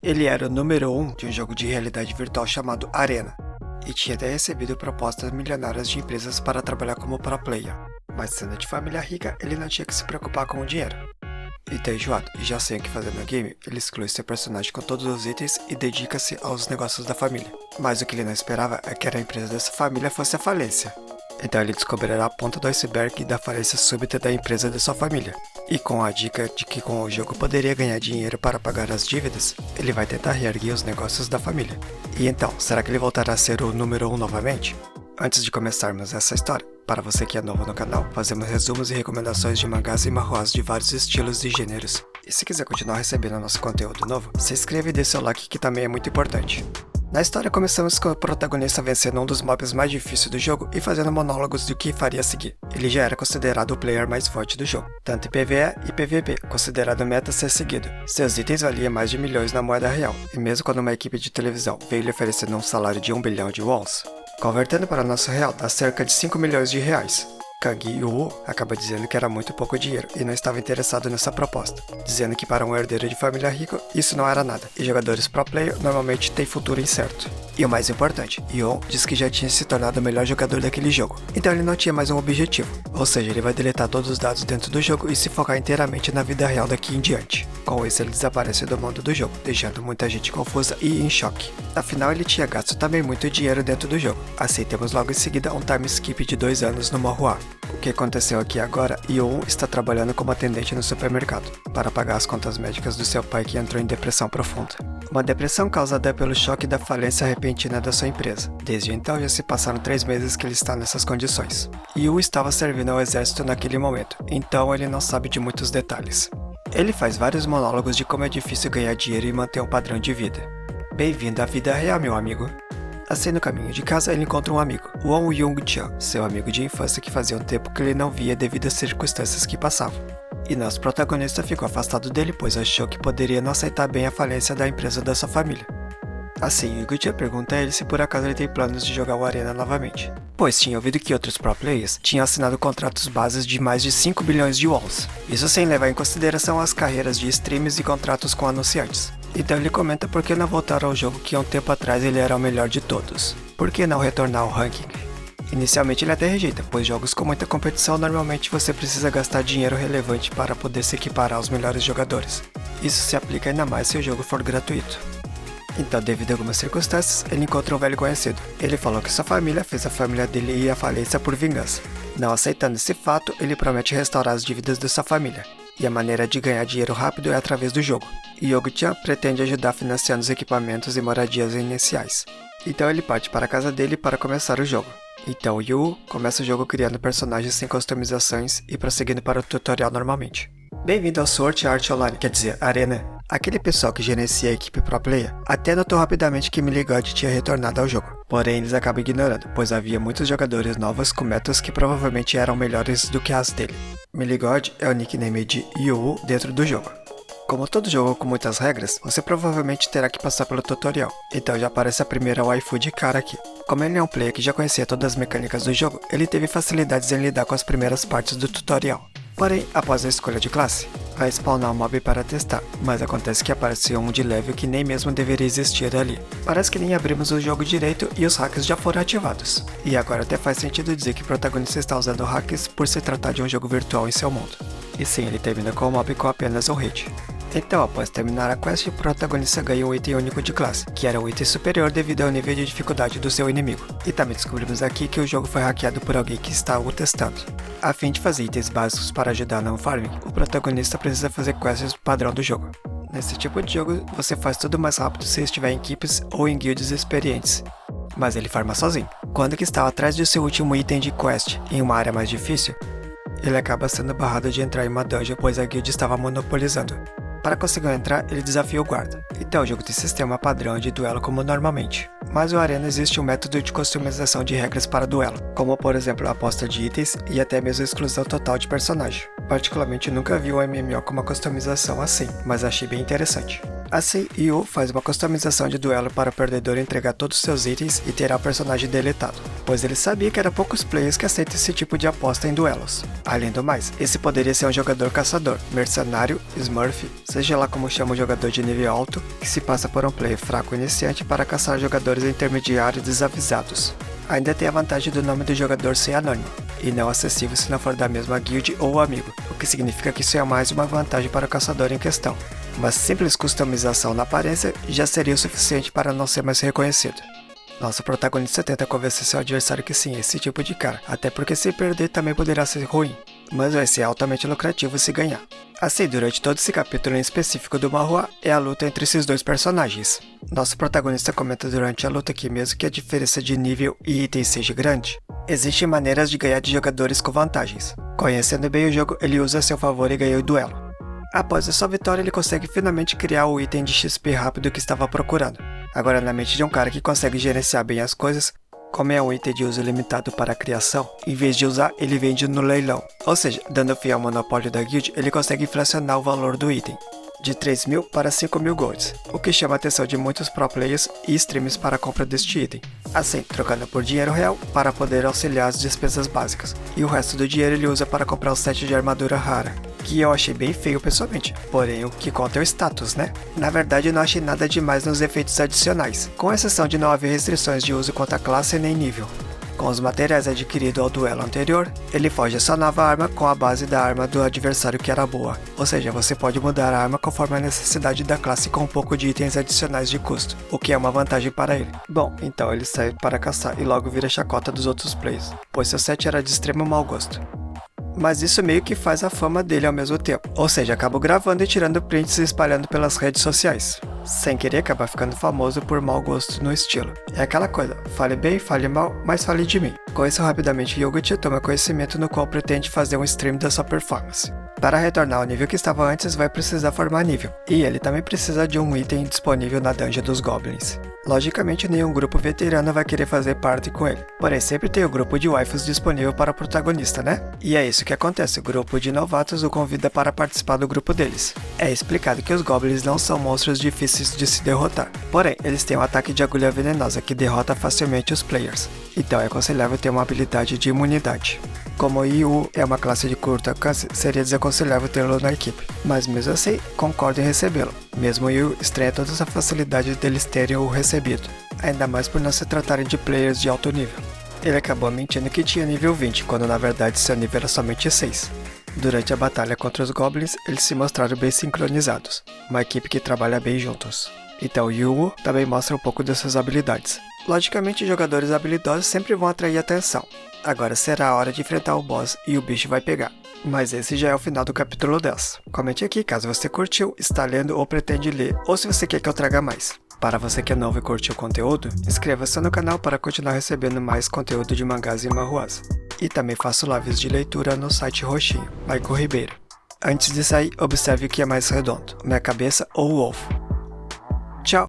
Ele era o número 1 de um jogo de realidade virtual chamado Arena, e tinha até recebido propostas milionárias de empresas para trabalhar como pro player. Mas sendo de família rica, ele não tinha que se preocupar com o dinheiro. E tá enjoado e já sei o que fazer no game, ele exclui seu personagem com todos os itens e dedica-se aos negócios da família. Mas o que ele não esperava é que a empresa dessa família fosse a falência. Então ele descobrirá a ponta do iceberg da falência súbita da empresa de sua família. E com a dica de que com o jogo poderia ganhar dinheiro para pagar as dívidas, ele vai tentar reerguer os negócios da família. E então, será que ele voltará a ser o número 1 novamente? Antes de começarmos essa história, para você que é novo no canal, fazemos resumos e recomendações de mangás e manhwas de vários estilos e gêneros. E se quiser continuar recebendo nosso conteúdo novo, se inscreva e dê seu like que também é muito importante. Na história começamos com o protagonista vencendo um dos mobs mais difíceis do jogo e fazendo monólogos do que faria a seguir. Ele já era considerado o player mais forte do jogo, tanto em PvE e PvP, considerado meta a ser seguido. Seus itens valiam mais de milhões na moeda real, e mesmo quando uma equipe de televisão veio lhe oferecendo um salário de 1 bilhão de wons, convertendo para nosso real dá cerca de 5 milhões de reais. Kang Yu acaba dizendo que era muito pouco dinheiro e não estava interessado nessa proposta, dizendo que para um herdeiro de família rica isso não era nada, e jogadores pro player normalmente têm futuro incerto. E o mais importante, Yon diz que já tinha se tornado o melhor jogador daquele jogo, então ele não tinha mais um objetivo, ou seja, ele vai deletar todos os dados dentro do jogo e se focar inteiramente na vida real daqui em diante. Com isso ele desaparece do mundo do jogo, deixando muita gente confusa e em choque. Afinal ele tinha gasto também muito dinheiro dentro do jogo, assim temos logo em seguida um time skip de 2 anos no manhwa. O que aconteceu aqui agora, Yon está trabalhando como atendente no supermercado, para pagar as contas médicas do seu pai que entrou em depressão profunda. Uma depressão causada pelo choque da falência repentina da sua empresa. Desde então já se passaram 3 meses que ele está nessas condições. Yu estava servindo ao exército naquele momento, então ele não sabe de muitos detalhes. Ele faz vários monólogos de como é difícil ganhar dinheiro e manter um padrão de vida. Bem-vindo à vida real, meu amigo. Assim, no caminho de casa, ele encontra um amigo, Won Young-chan, seu amigo de infância que fazia um tempo que ele não via devido às circunstâncias que passavam. E nosso protagonista ficou afastado dele, pois achou que poderia não aceitar bem a falência da empresa da sua família. Assim, Young-chan pergunta a ele se por acaso ele tem planos de jogar o Arena novamente, pois tinha ouvido que outros pro players tinham assinado contratos bases de mais de 5 bilhões de wons, isso sem levar em consideração as carreiras de streams e contratos com anunciantes. Então ele comenta por que não voltar ao jogo que há um tempo atrás ele era o melhor de todos. Por que não retornar ao ranking? Inicialmente ele até rejeita, pois jogos com muita competição normalmente você precisa gastar dinheiro relevante para poder se equiparar aos melhores jogadores. Isso se aplica ainda mais se o jogo for gratuito. Então, devido a algumas circunstâncias, ele encontra um velho conhecido. Ele falou que sua família fez a família dele ir à falência por vingança. Não aceitando esse fato, ele promete restaurar as dívidas de sua família. E a maneira de ganhar dinheiro rápido é através do jogo. E Young-chan pretende ajudar financiando os equipamentos e moradias iniciais. Então ele parte para a casa dele para começar o jogo. Então Yu começa o jogo criando personagens sem customizações e prosseguindo para o tutorial normalmente. Bem-vindo ao Sword Art Online, quer dizer, Arena. Aquele pessoal que gerencia a equipe pro player até notou rapidamente que Millie-God tinha retornado ao jogo. Porém, eles acabam ignorando, pois havia muitos jogadores novos com metas que provavelmente eram melhores do que as dele. Millie-God é o nickname de Yu dentro do jogo. Como todo jogo com muitas regras, você provavelmente terá que passar pelo tutorial, então já aparece a primeira waifu de cara aqui. Como ele é um player que já conhecia todas as mecânicas do jogo, ele teve facilidades em lidar com as primeiras partes do tutorial. Porém, após a escolha de classe, vai spawnar um mob para testar, mas acontece que apareceu um de level que nem mesmo deveria existir ali. Parece que nem abrimos o jogo direito e os hacks já foram ativados. E agora até faz sentido dizer que o protagonista está usando hacks por se tratar de um jogo virtual em seu mundo. E sim, ele termina com o mob com apenas um hit. Então, após terminar a quest, o protagonista ganha um item único de classe, que era o item superior devido ao nível de dificuldade do seu inimigo. E também descobrimos aqui que o jogo foi hackeado por alguém que está o testando. A fim de fazer itens básicos para ajudar no farming, o protagonista precisa fazer quests padrão do jogo. Nesse tipo de jogo, você faz tudo mais rápido se estiver em equipes ou em guilds experientes. Mas ele farma sozinho. Quando que estava atrás de seu último item de quest, em uma área mais difícil, ele acaba sendo barrado de entrar em uma dungeon, pois a guild estava monopolizando. Para conseguir entrar, ele desafia o guarda. Então o jogo tem sistema padrão de duelo como normalmente. Mas no Arena existe um método de customização de regras para duelo, como por exemplo a aposta de itens e até mesmo a exclusão total de personagem. Particularmente nunca vi um MMO com uma customização assim, mas achei bem interessante. Assim, Yu faz uma customização de duelo para o perdedor entregar todos os seus itens e terá o personagem deletado, pois ele sabia que eram poucos players que aceitam esse tipo de aposta em duelos. Além do mais, esse poderia ser um jogador caçador, mercenário, smurf, seja lá como chama o jogador de nível alto, que se passa por um player fraco iniciante para caçar jogadores intermediários desavisados. Ainda tem a vantagem do nome do jogador ser anônimo, e não acessível se não for da mesma guild ou amigo, o que significa que isso é mais uma vantagem para o caçador em questão. Uma simples customização na aparência já seria o suficiente para não ser mais reconhecido. Nosso protagonista tenta convencer seu adversário que sim, esse tipo de cara, até porque se perder também poderá ser ruim, mas vai ser altamente lucrativo se ganhar. Assim, durante todo esse capítulo em específico do manhwa, é a luta entre esses dois personagens. Nosso protagonista comenta durante a luta que mesmo que a diferença de nível e itens seja grande, existem maneiras de ganhar de jogadores com vantagens. Conhecendo bem o jogo, ele usa a seu favor e ganha o duelo. Após a sua vitória, ele consegue finalmente criar o item de XP rápido que estava procurando. Agora, na mente de um cara que consegue gerenciar bem as coisas, como é um item de uso limitado para a criação, em vez de usar, ele vende no leilão. Ou seja, dando fim ao monopólio da guild, ele consegue inflacionar o valor do item, de 3.000 para 5.000 golds, o que chama a atenção de muitos pro players e streamers para a compra deste item. Assim, trocando por dinheiro real para poder auxiliar as despesas básicas, e o resto do dinheiro ele usa para comprar o set de armadura rara, que eu achei bem feio pessoalmente, porém o que conta é o status, né? Na verdade, eu não achei nada demais nos efeitos adicionais, com exceção de não haver restrições de uso quanto a classe nem nível. Com os materiais adquiridos ao duelo anterior, ele forja sua nova arma com a base da arma do adversário que era boa, ou seja, você pode mudar a arma conforme a necessidade da classe com um pouco de itens adicionais de custo, o que é uma vantagem para ele. Bom, então ele sai para caçar e logo vira chacota dos outros players, pois seu set era de extremo mau gosto. Mas isso meio que faz a fama dele ao mesmo tempo, ou seja, acaba gravando e tirando prints e espalhando pelas redes sociais. Sem querer acaba ficando famoso por mau gosto no estilo. É aquela coisa, fale bem, fale mal, mas fale de mim. Com isso rapidamente Yogurt toma conhecimento no qual pretende fazer um stream da sua performance. Para retornar ao nível que estava antes vai precisar formar nível, e ele também precisa de um item disponível na dungeon dos goblins. Logicamente nenhum grupo veterano vai querer fazer parte com ele, porém sempre tem o grupo de waifus disponível para o protagonista, né? E é isso que acontece, o grupo de novatos o convida para participar do grupo deles. É explicado que os goblins não são monstros difíceis de se derrotar, porém eles têm um ataque de agulha venenosa que derrota facilmente os players, então é aconselhável ter uma habilidade de imunidade. Como Yu é uma classe de curto alcance, seria desaconselhável tê-lo na equipe, mas mesmo assim, concordo em recebê-lo, mesmo Yu estranha toda essa facilidade deles terem o recebido, ainda mais por não se tratarem de players de alto nível. Ele acabou mentindo que tinha nível 20, quando na verdade seu nível era somente 6. Durante a batalha contra os goblins, eles se mostraram bem sincronizados, uma equipe que trabalha bem juntos. Então Yu também mostra um pouco de suas habilidades. Logicamente, jogadores habilidosos sempre vão atrair atenção. Agora será a hora de enfrentar o boss e o bicho vai pegar. Mas esse já é o final do capítulo 10. Comente aqui caso você curtiu, está lendo ou pretende ler, ou se você quer que eu traga mais. Para você que é novo e curtiu o conteúdo, inscreva-se no canal para continuar recebendo mais conteúdo de mangás e manhwas. E também faço lives de leitura no site Roxinho, Michael Ribeiro. Antes de sair, observe o que é mais redondo, minha cabeça ou o ovo.